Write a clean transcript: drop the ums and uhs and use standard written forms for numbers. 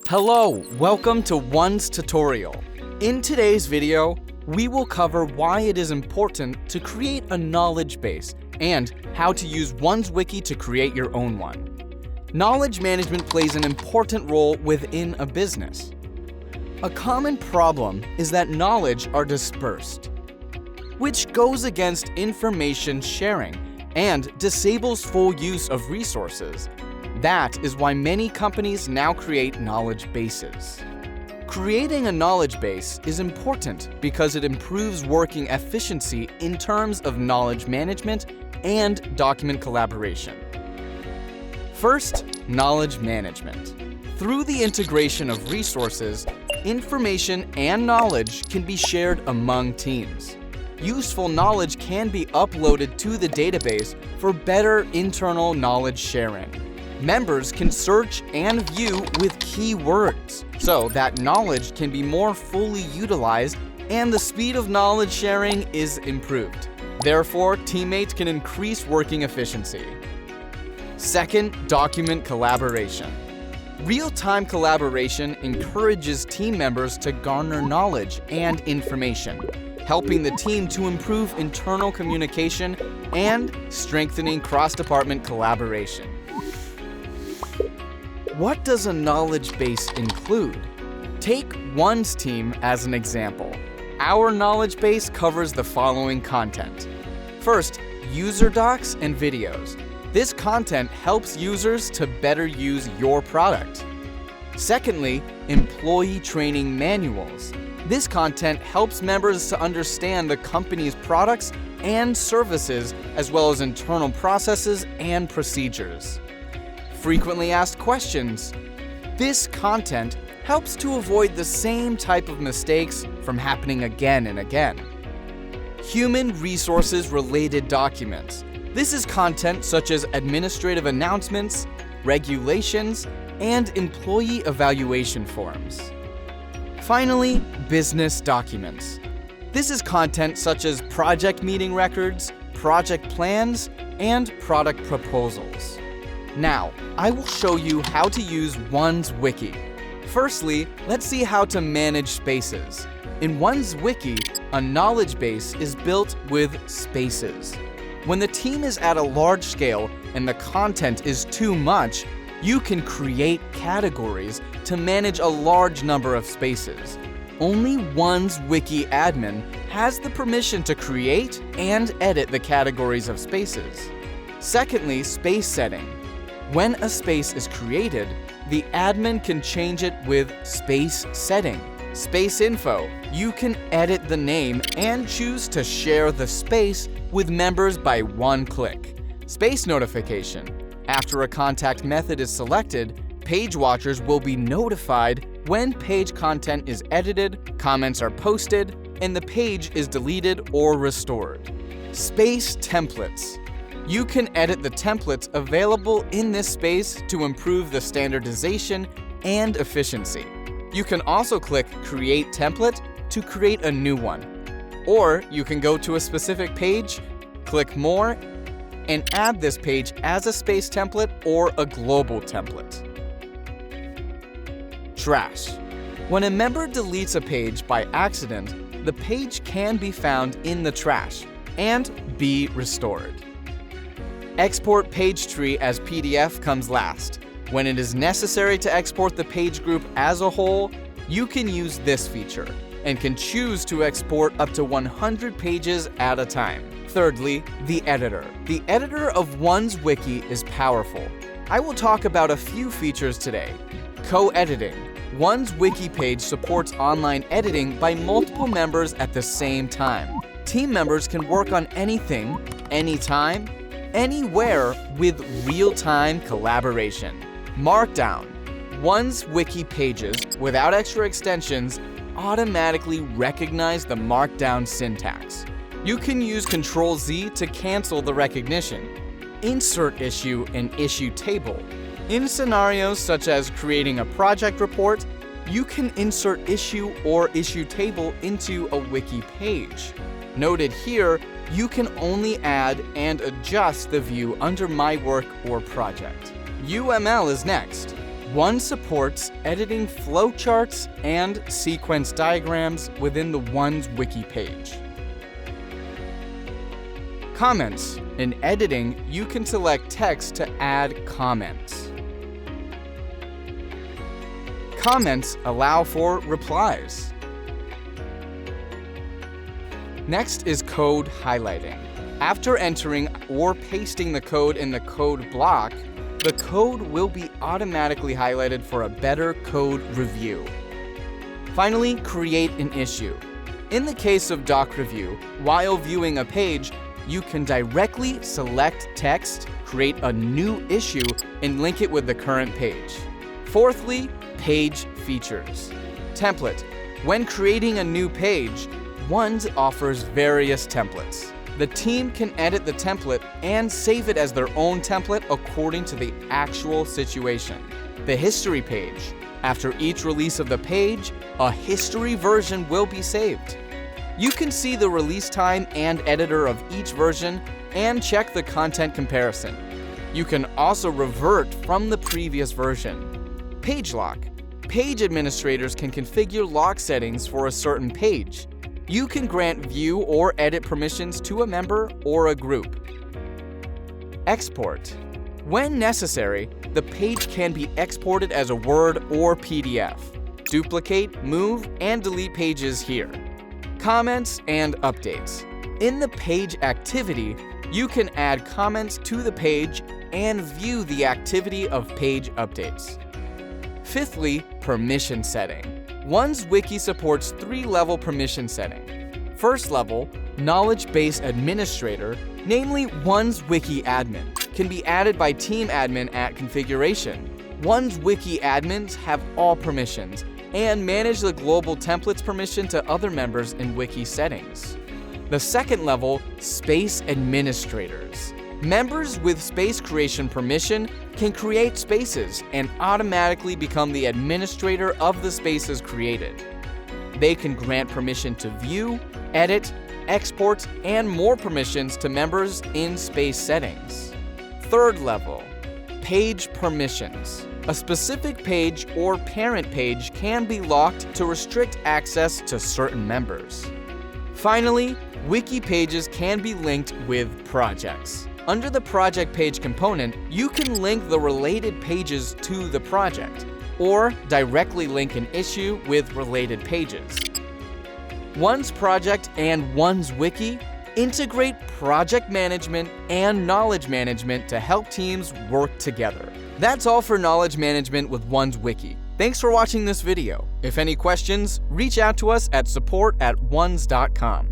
Hello, welcome to ONES tutorial. In today's video, we will cover why it is important to create a knowledge base and how to use ONES Wiki to create your own one. Knowledge management plays an important role within a business. A common problem is that knowledge are dispersed, which goes against information sharing and disables full use of resources. That is why many companies now create knowledge bases. Creating a knowledge base is important because it improves working efficiency in terms of knowledge management and document collaboration. First, knowledge management. Through the integration of resources, information and knowledge can be shared among teams. Useful knowledge can be uploaded to the database for better internal knowledge sharing. Members can search and view with keywords so that knowledge can be more fully utilized and the speed of knowledge sharing is improved. Therefore, teammates can increase working efficiency. Second, document collaboration. Real-time collaboration encourages team members to garner knowledge and information, helping the team to improve internal communication and strengthening cross-department collaboration. What does a knowledge base include? Take ONES team as an example. Our knowledge base covers the following content. First, user docs and videos. This content helps users to better use your product. Secondly, employee training manuals. This content helps members to understand the company's products and services, as well as internal processes and procedures. Frequently asked questions. This content helps to avoid the same type of mistakes from happening again and again. Human resources related documents. This is content such as administrative announcements, regulations, and employee evaluation forms. Finally, business documents. This is content such as project meeting records, project plans, and product proposals. Now, I will show you how to use ONES Wiki. Firstly, let's see how to manage spaces. In ONES Wiki, a knowledge base is built with spaces. When the team is at a large scale and the content is too much, you can create categories to manage a large number of spaces. Only ONES Wiki admin has the permission to create and edit the categories of spaces. Secondly, space setting. When a space is created, the admin can change it with space setting. Space info. You can edit the name and choose to share the space with members by one click. Space notification. After a contact method is selected, page watchers will be notified when page content is edited, comments are posted, and the page is deleted or restored. Space templates. You can edit the templates available in this space to improve the standardization and efficiency. You can also click Create Template to create a new one. Or you can go to a specific page, click More, and add this page as a space template or a global template. Trash. When a member deletes a page by accident, the page can be found in the trash and be restored. Export page tree as PDF comes last. When it is necessary to export the page group as a whole, you can use this feature and can choose to export up to 100 pages at a time. Thirdly, the editor. The editor of ONES Wiki is powerful. I will talk about a few features today. Co-editing. ONES Wiki page supports online editing by multiple members at the same time. Team members can work on anything, anytime, anywhere with real-time collaboration. Markdown. ONES Wiki pages, without extra extensions, automatically recognize the Markdown syntax. You can use Ctrl-Z to cancel the recognition. Insert issue and issue table. In scenarios such as creating a project report, you can insert issue or issue table into a wiki page. Noted here, you can only add and adjust the view under My Work or Project. UML is next. ONES supports editing flowcharts and sequence diagrams within the ONES Wiki page. Comments. In editing, you can select text to add comments. Comments allow for replies. Next is code highlighting. After entering or pasting the code in the code block, the code will be automatically highlighted for a better code review. Finally, create an issue. In the case of doc review, while viewing a page, you can directly select text, create a new issue, and link it with the current page. Fourthly, page features. Template. When creating a new page, ONES offers various templates. The team can edit the template and save it as their own template according to the actual situation. The history page. After each release of the page, a history version will be saved. You can see the release time and editor of each version and check the content comparison. You can also revert from the previous version. Page lock. Page administrators can configure lock settings for a certain page. You can grant view or edit permissions to a member or a group. Export. When necessary, the page can be exported as a Word or PDF. Duplicate, move, and delete pages here. Comments and updates. In the page activity, you can add comments to the page and view the activity of page updates. Fifthly, permission setting. ONES Wiki supports 3-level permission setting. First level, knowledge base administrator, namely ONES Wiki admin, can be added by team admin at configuration. ONES Wiki admins have all permissions and manage the global templates permission to other members in Wiki settings. The second level, space administrators. Members with space creation permission can create spaces and automatically become the administrator of the spaces created. They can grant permission to view, edit, export, and more permissions to members in space settings. Third level, page permissions. A specific page or parent page can be locked to restrict access to certain members. Finally, Wiki pages can be linked with projects. Under the project page component, you can link the related pages to the project, or directly link an issue with related pages. ONES Project and ONES Wiki integrate project management and knowledge management to help teams work together. That's all for knowledge management with ONES Wiki. Thanks for watching this video. If any questions, reach out to us at support@ones.com.